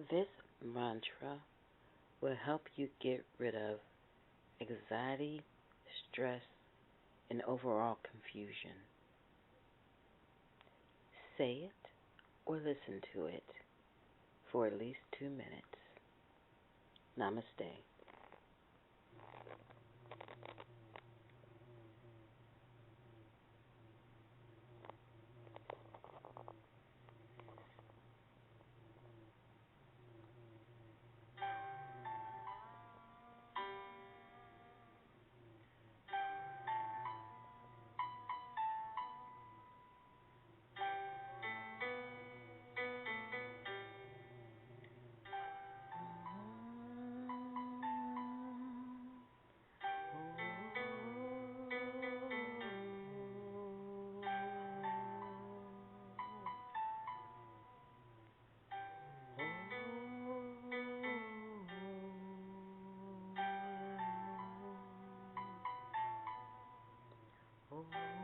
This mantra will help you get rid of anxiety, stress, and overall confusion. Say it or listen to it for at least 2 minutes. Namaste. Oh.